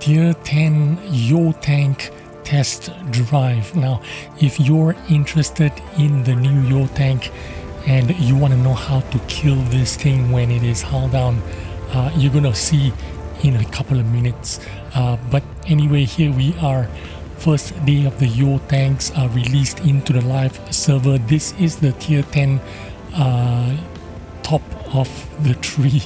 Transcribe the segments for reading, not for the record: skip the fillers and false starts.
Tier 10 Yo Tank test drive. Now, if you're interested in the new Yo Tank and you want to know how to kill this thing when it is hull down, you're gonna see in a couple of minutes. But anyway, here we are. First day of the Yo Tanks are released into the live server. This is the tier 10 top of the tree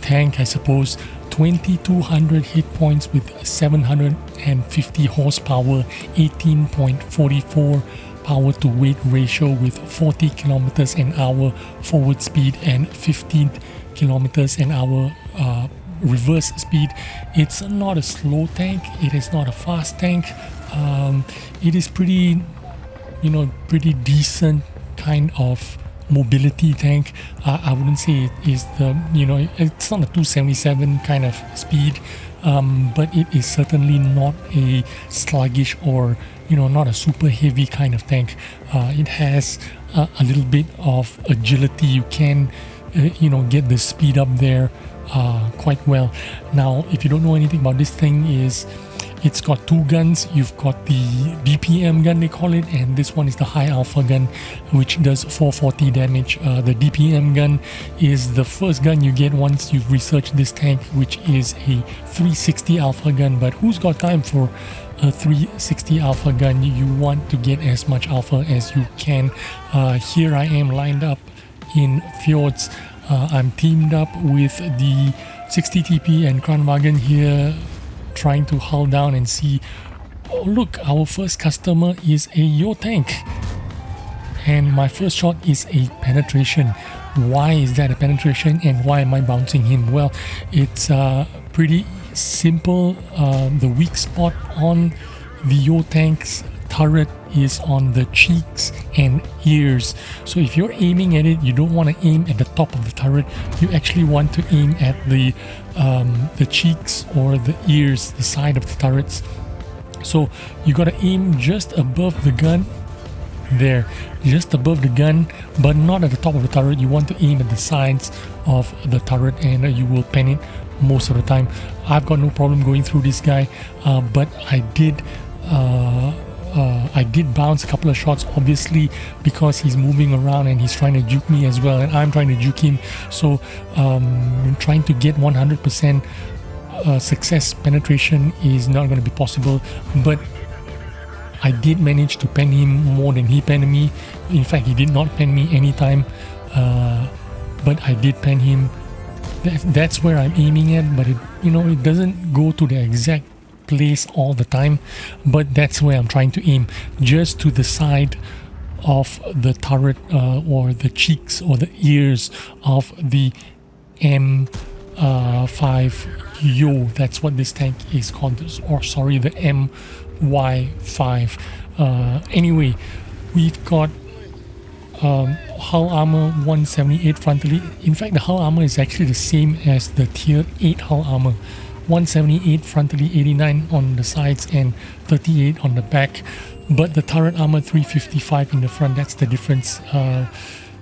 tank, I suppose. 2200 hit points with 750 horsepower, 18.44 power to weight ratio with 40 kilometers an hour forward speed and 15 kilometers an hour reverse speed. It's not a slow tank, it is not a fast tank. It is pretty decent kind of mobility tank. I wouldn't say it is it's not a 277 kind of speed, but it is certainly not a sluggish or not a super heavy kind of tank. It has a little bit of agility. You can get the speed up there quite well. Now, if you don't know anything about this thing, it's got two guns. You've got the DPM gun, they call it, and this one is the high alpha gun, which does 440 damage. The DPM gun is the first gun you get once you've researched this tank, which is a 360 alpha gun. But who's got time for a 360 alpha gun? You want to get as much alpha as you can. Here I am lined up in fjords. I'm teamed up with the 60 TP and Kranwagen here, trying to hull down and see. Oh look, our first customer is a Yo tank, and my first shot is a penetration. Why is that a penetration and why am I bouncing him? Well, it's pretty simple. The weak spot on the Yo tank's turret is on the cheeks and ears. So if you're aiming at it, you don't want to aim at the top of the turret. You actually want to aim at the cheeks or the ears, the side of the turrets. So you got to aim just above the gun there, just above the gun, but not at the top of the turret. You want to aim at the sides of the turret, and you will pen it most of the time. I've got no problem going through this guy, but I did bounce a couple of shots, obviously, because he's moving around and he's trying to juke me as well, and I'm trying to juke him. So trying to get 100% success penetration is not going to be possible, but I did manage to pen him more than he penned me. In fact, he did not pen me anytime, but I did pen him. That's where I'm aiming at, but it doesn't go to the exact place all the time, but that's where I'm trying to aim, just to the side of the turret or the cheeks or the ears of the M5 Yo. That's what this tank is called, or sorry, the MY5. Anyway, we've got hull armor 178 frontally. In fact, the hull armor is actually the same as the tier 8 hull armor. 178 frontally, 89 on the sides and 38 on the back, but the turret armor 355 in the front. That's the difference.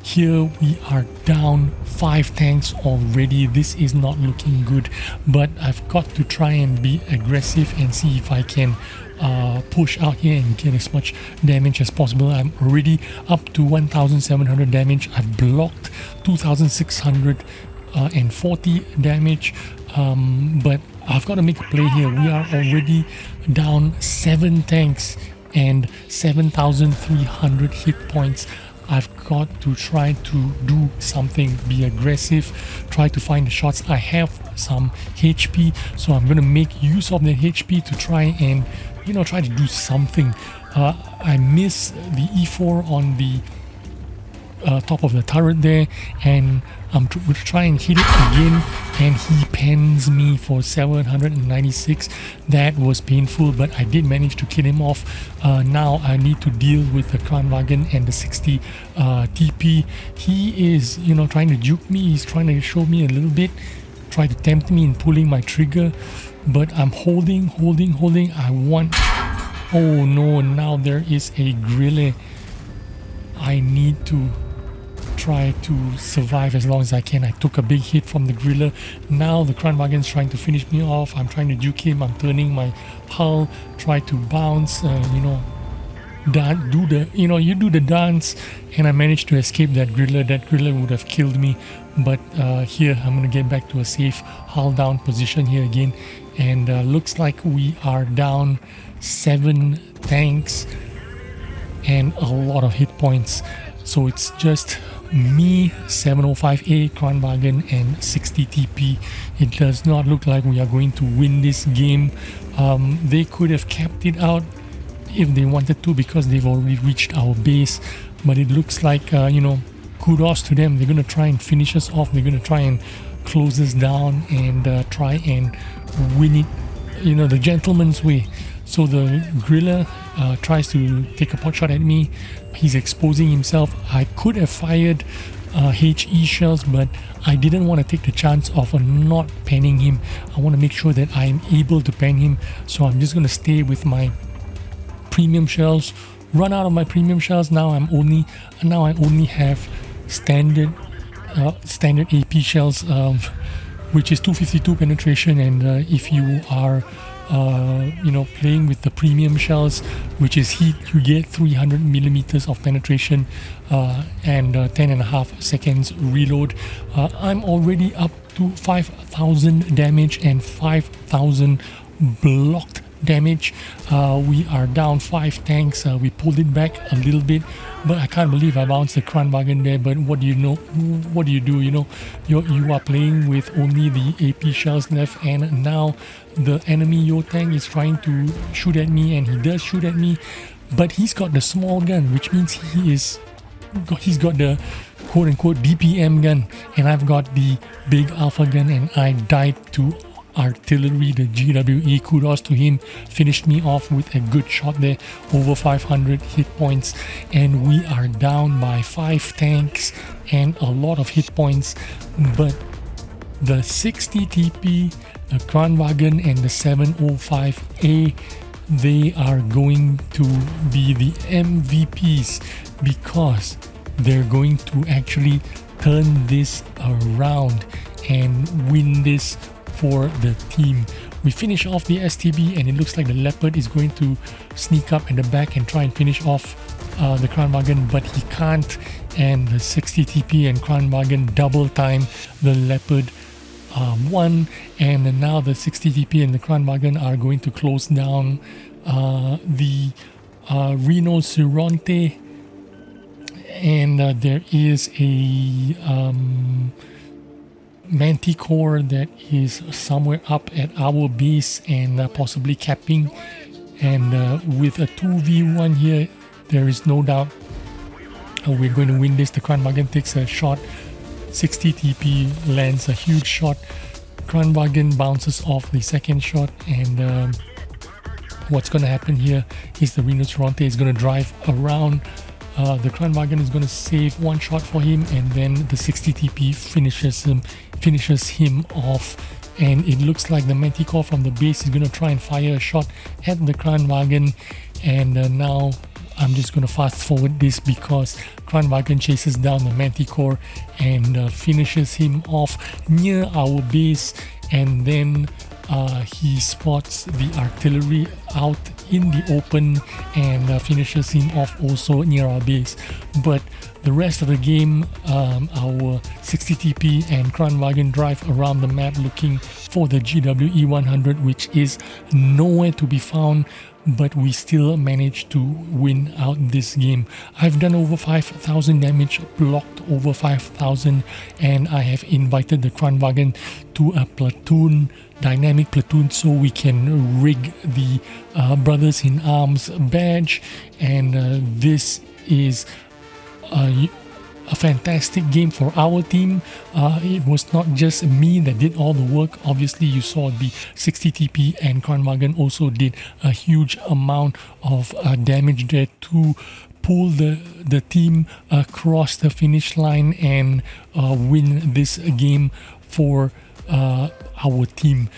Here we are down 5 tanks already. This is not looking good, but I've got to try and be aggressive and see if I can push out here and get as much damage as possible. I'm already up to 1700 damage. I've blocked 2640 damage, but I've got to make a play here. We are already down 7 tanks and 7,300 hit points. I've got to try to do something, be aggressive, try to find the shots. I have some HP, so I'm going to make use of that HP to try and try to do something. I miss the E4 on the top of the turret there, and I'm going to try and hit it again, and he pens me for 796. That was painful, but I did manage to kill him off. Now I need to deal with the Kranwagen and the 60 TP. He is trying to juke me. He's trying to show me a little bit, try to tempt me in pulling my trigger, but I'm holding. I want... Oh no, now there is a grille. I need to try to survive as long as I can. I took a big hit from the Griller. Now the Kranwagen's trying to finish me off. I'm trying to juke him. I'm turning my hull, try to bounce, do the dance, and I managed to escape that Griller. That Griller would have killed me, but here I'm going to get back to a safe hull down position here again, and looks like we are down 7 tanks and a lot of hit points. So it's just me, 705A, Kranwagen, and 60 TP. It does not look like we are going to win this game. They could have kept it out if they wanted to, because they've already reached our base, but it looks like kudos to them. They're going to try and finish us off. They're going to try and close us down and try and win it, the gentleman's way. So the Griller tries to take a pot shot at me. He's exposing himself. I could have fired HE shells, but I didn't want to take the chance of not panning him. I want to make sure that I'm able to pan him, so I'm just going to stay with my premium shells. Run out of my premium shells. Now I only have standard AP shells, which is 252 penetration, and if you are playing with the premium shells, which is heat, you get 300 millimeters of penetration and 10.5 seconds reload. I'm already up to 5,000 damage and 5,000 blocked damage. We are down 5 tanks. We pulled it back a little bit, but I can't believe I bounced the Kranwagen there. But what do you know? What do you do? You are playing with only the AP shells left, and now the enemy Yo tank is trying to shoot at me, and he does shoot at me, but he's got the small gun, which means he's got the quote-unquote DPM gun, and I've got the big alpha gun, and I died to artillery, the GWE. Kudos to him, finished me off with a good shot there, over 500 hit points, and we are down by 5 tanks and a lot of hit points. But the 60 TP, the Kranwagen, and the 705A, they are going to be the MVPs, because they're going to actually turn this around and win this for the team. We finish off the STB, and it looks like the Leopard is going to sneak up in the back and try and finish off the Kranwagen, but he can't, and the 60 TP and Kranwagen double time the Leopard won, and now the 60 TP and the Kranwagen are going to close down the Rhinoceronte, and there is a Manticore that is somewhere up at our base and possibly capping, and with a 2v1 here, there is no doubt we're going to win this. The Kranwagen takes a shot, 60 TP lands a huge shot, Kranwagen bounces off the second shot, and what's going to happen here is the Rhinoceronte is going to drive around. The Kranwagen is going to save one shot for him, and then the 60 TP finishes him off. And it looks like the Manticore from the base is going to try and fire a shot at the Kranwagen, and now I'm just going to fast forward this because Kranwagen chases down the Manticore and finishes him off near our base, and then he spots the artillery out in the open and finishes him off also near our base. But the rest of the game, our 60 TP and Kranwagen drive around the map looking for the GWE 100, which is nowhere to be found, but we still managed to win out this game. I've done over 5,000 damage, blocked over 5,000, and I have invited the Kranwagen to a platoon, dynamic platoon, so we can rig the Brothers in Arms badge, and this is a fantastic game for our team. It was not just me that did all the work. Obviously, you saw the 60 TP and Kranwagen also did a huge amount of damage there to pull the team across the finish line and win this game for our team.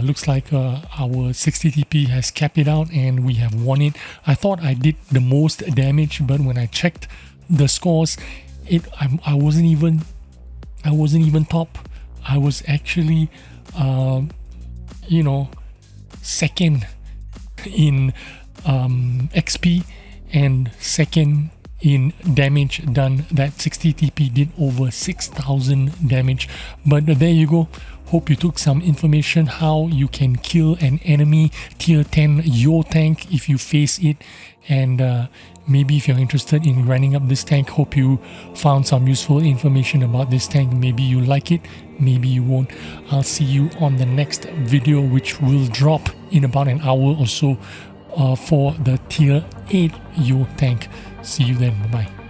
Looks like our 60 TP has capped it out and we have won it. I thought I did the most damage, but when I checked the scores, I wasn't even top. I was actually second in XP and second in damage done. That 60 TP did over 6,000 damage. But there you go. Hope you took some information how you can kill an enemy tier 10 Yo tank if you face it, and maybe if you're interested in grinding up this tank. Hope you found some useful information about this tank. Maybe you like it, maybe you won't. I'll see you on the next video, which will drop in about an hour or so for the tier 8 Yo tank. See you then. Bye bye.